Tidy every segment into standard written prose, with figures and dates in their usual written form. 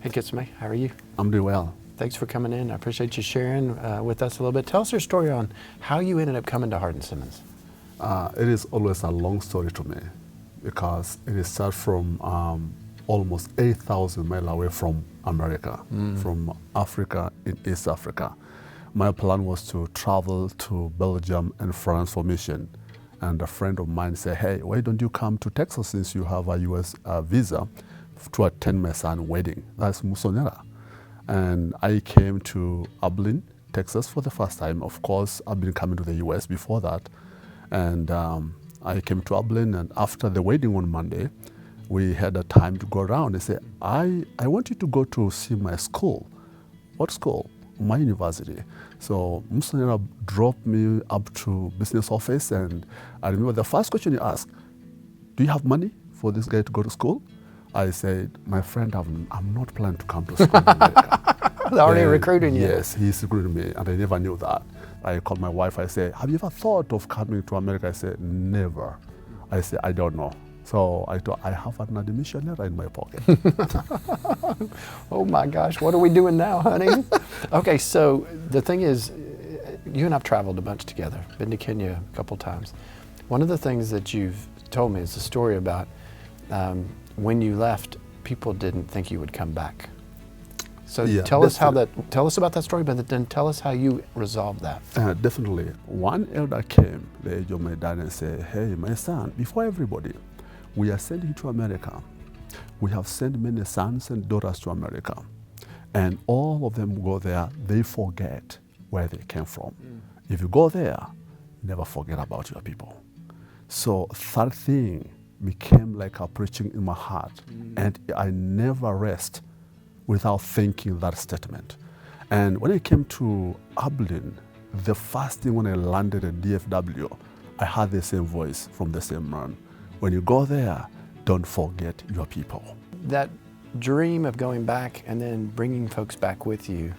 Hey, Kisemei, how are you? I'm doing well. Thanks for coming in. I appreciate you sharing with us a little bit. Tell us your story on how you ended up coming to Hardin-Simmons. It is always a long story to me because it is started from almost 8,000 miles away from America, from Africa in East Africa. My plan was to travel to Belgium and France for mission. And a friend of mine said, hey, why don't you come to Texas since you have a U.S. Visa to attend my son's wedding? That's Musonera. And I came to Abilene, Texas for the first time. Of course, I've been coming to the U.S. before that. And I came to Abilene, and after the wedding on Monday, we had a time to go around. They said, I want you to go to see my school. What school? My university. So Musonera dropped me up to business office, and I remember the first question he asked, do you have money for this guy to go to school? I said, my friend, I'm not planning to come to school in America. They're already recruiting you. Yes, he's recruiting me, and I never knew that. I called my wife, I said, have you ever thought of coming to America? I said, never. I said, I don't know. So I thought, I have an admission letter in my pocket. Oh my gosh, what are we doing now, honey? Okay, so the thing is, you and I've traveled a bunch together, been to Kenya a couple times. One of the things that you've told me is a story about when you left, people didn't think you would come back. So Yeah, tell us about that story, but then tell us how you resolved that. Definitely. One elder came, the age of my dad, and said, hey, my son, before everybody, we are sending you to America. We have sent many sons and daughters to America. And all of them go there, they forget where they came from. If you go there, never forget about your people. So that thing became like a preaching in my heart. And I never rest without thinking that statement. And when I came to Abilene, the first thing when I landed at DFW, I had the same voice from the same man. When you go there, don't forget your people. That dream of going back and then bringing folks back with you,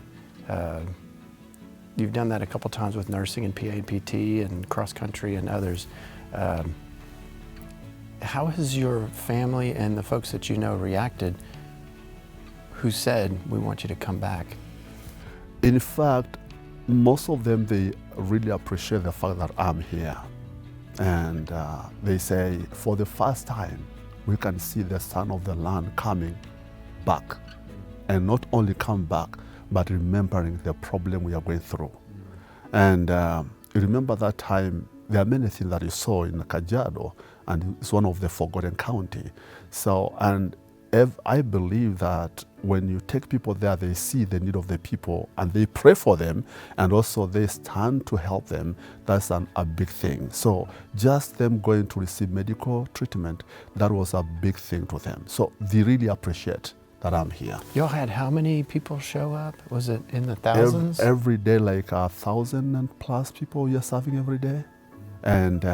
you've done that a couple times with nursing and PA and PT and cross country and others. How has your family and the folks that you know reacted who said, we want you to come back? In fact, most of them, they really appreciate the fact that I'm here. And they say, for the first time, we can see the son of the land coming back. And not only come back, but remembering the problem we are going through. And you remember that time, there are many things that you saw in Kajiado, and it's one of the forgotten county. So, and I believe that when you take people there, they see the need of the people and they pray for them, and also they stand to help them. That's a big thing. So just them going to receive medical treatment, that was a big thing to them. So they really appreciate that I'm here. Y'all had how many people show up? Was it in the thousands? Every day, like 1,000 and plus people you're serving every day. And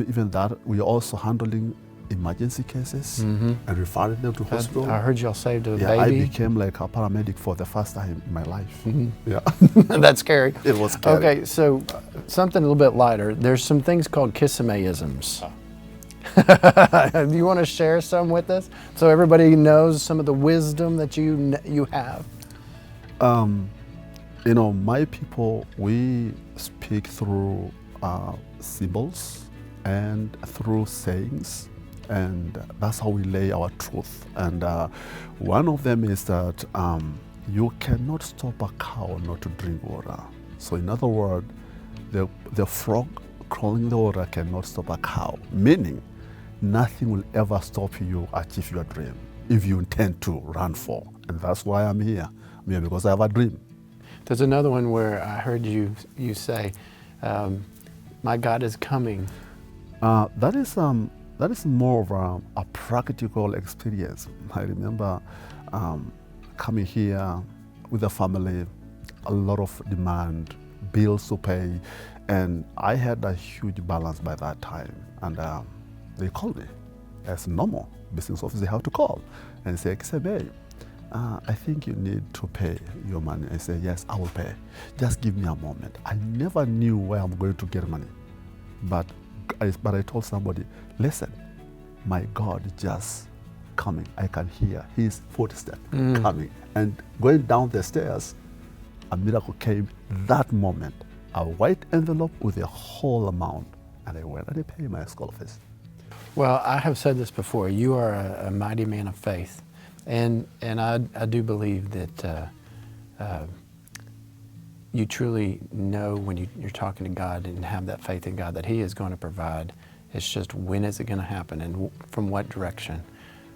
even that, we're also handling emergency cases and referring them to hospital. I heard y'all saved a baby. I became like a paramedic for the first time in my life. Yeah. That's scary. It was scary. Okay, so something a little bit lighter. There's some things called Kisemei-isms. Do you want to share some with us so everybody knows some of the wisdom that you have? You know, my people, we speak through symbols and through sayings. And that's how we lay our truth. And one of them is that you cannot stop a cow not to drink water. So in other words, the frog crawling in the water cannot stop a cow, meaning nothing will ever stop you achieve your dream if you intend to run for. And that's why I'm here. I'm here because I have a dream. There's another one where I heard you say, my God is coming. That is more of a practical experience. I remember coming here with a family, a lot of demand, bills to pay, and I had a huge balance by that time. And they called me, as normal business office, they have to call and say, Kisemei, I think you need to pay your money. I said, yes, I will pay. Just give me a moment. I never knew where I'm going to get money, but I told somebody, listen, my God just coming. I can hear his footsteps coming. And going down the stairs, a miracle came that moment. A white envelope with a whole amount. And I went and I paid my school fees. Well, I have said this before. You are a mighty man of faith. And I do believe that you truly know when you're talking to God and have that faith in God that He is going to provide. It's just when is it going to happen and from what direction.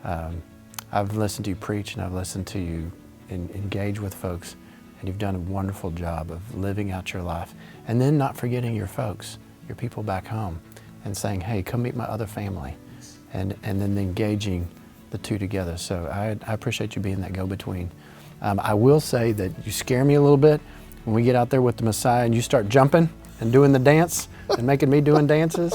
I've listened to you preach and I've listened to you engage with folks, and you've done a wonderful job of living out your life. And then not forgetting your folks, your people back home, and saying, hey, come meet my other family. And then engaging the two together. So I appreciate you being that go-between. I will say that you scare me a little bit when we get out there with the Messiah and you start jumping and doing the dance and making me doing dances.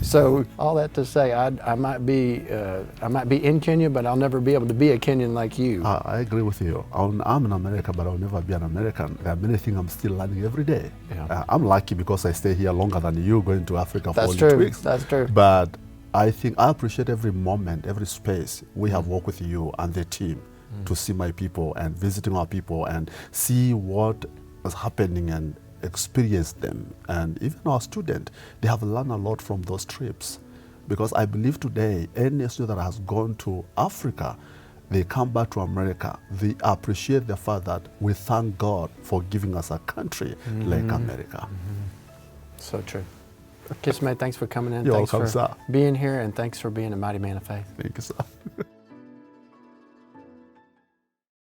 So all that to say, I might be in Kenya, but I'll never be able to be a Kenyan like you. I agree with you. I'm in America, but I'll never be an American. There are many things I'm still learning every day. Yeah. I'm lucky because I stay here longer than you, going to Africa for That's only true. 2 weeks. That's true. But I think I appreciate every moment, every space we have worked with you and the team to see my people and visiting our people and see what is happening and experience them. And even our students, they have learned a lot from those trips. Because I believe today, any student that has gone to Africa, they come back to America, they appreciate the fact that we thank God for giving us a country like America. So true. Kisemei, thanks for coming in. You're Thanks welcome, for sir. being here, and thanks for being a mighty man of faith. Thank you, sir.